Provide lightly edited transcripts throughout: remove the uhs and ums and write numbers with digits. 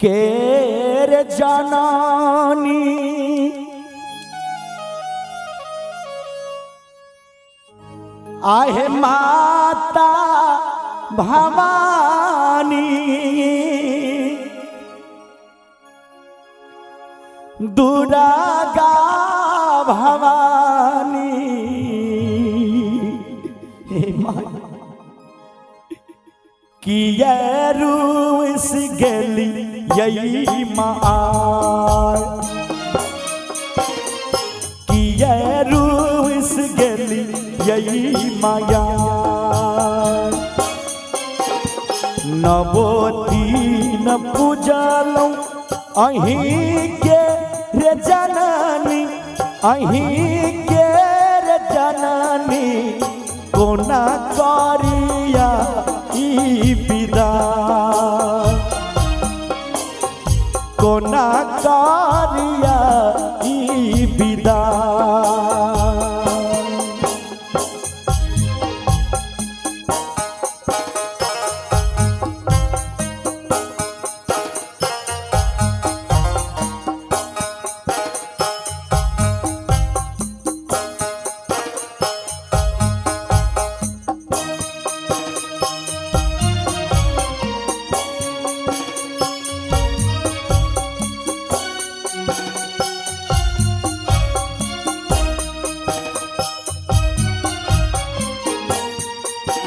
केर जनानी आहे माता भवानी दुर्गा भवानी हे माँ किया रूस गली यही माँ किया रूस गली यही माया नवोती न पूजलो अहीं के रे जननी अहीं के रे जननी कोना करिया ई विदा कोना करिया ई विदा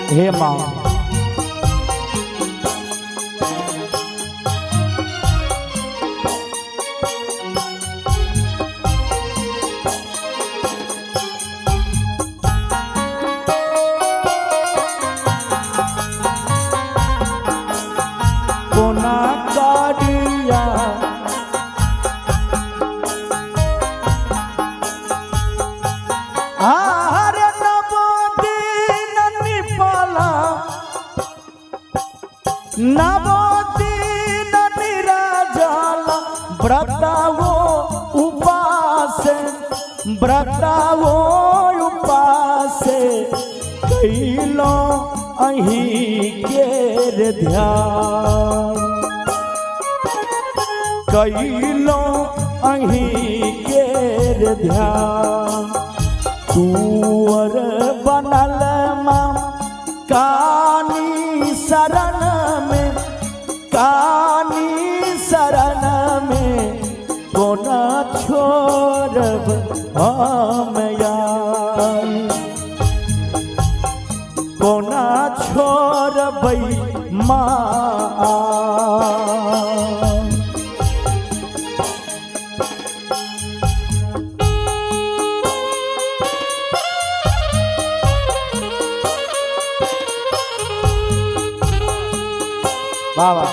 हे माँ कोना कारिया नवोदीन निराजल व्रतावो उपास कैलो अहीं केर ध्यान कैलो अहीं केर ध्यान तुअर बनल माँ कानी शरण में कानी शरण में कोना छोड़ब हम यार कोना छोड़बै माँ बाबा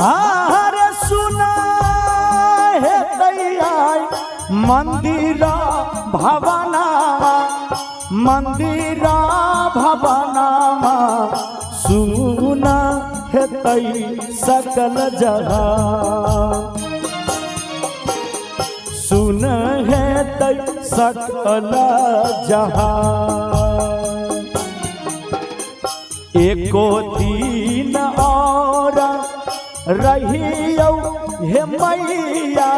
अरे सुना है दैया मंदिरा भवनामा सुना है तई सकल जगह सुन है तई सकल जहाँ एको दिन और रहियौ हे मैया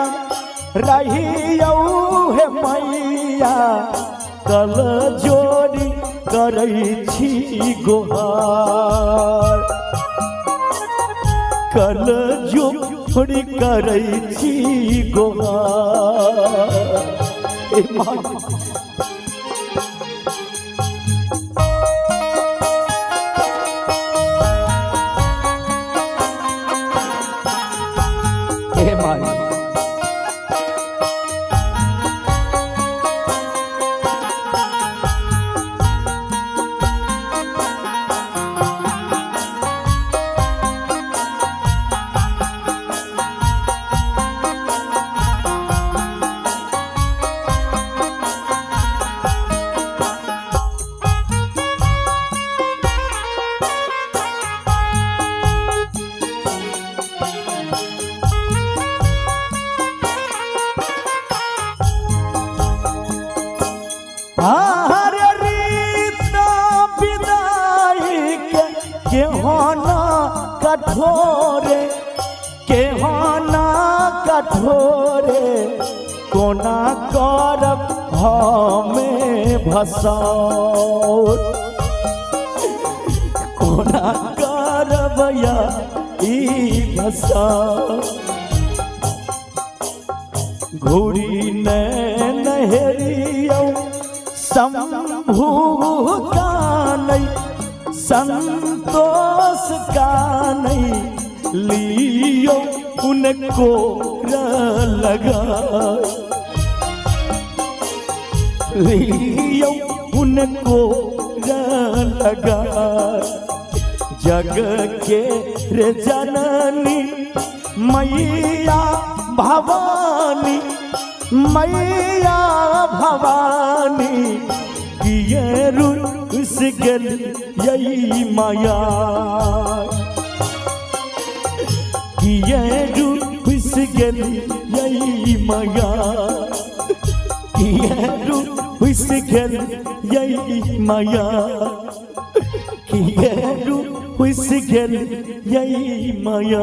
रहियौ हे मैया कल जोड़ी करै छी गोहार कल जोड़ी करै छी गोहार हर रीता विदाई के होना कठोरे के होना कठोरे कोना करब हमें भसौर कोना करब या ई भसौर घोड़ी नहरियो शंभु का नहीं संतोष का नहीं लियो उनको लगा लियो उनको लगा जग के रे जननी मैया भवानी मैया भवानी किए रुस गल यही माया किए रुस गल यही माया किए रुस गल यही माया किए रुस गल यही माया।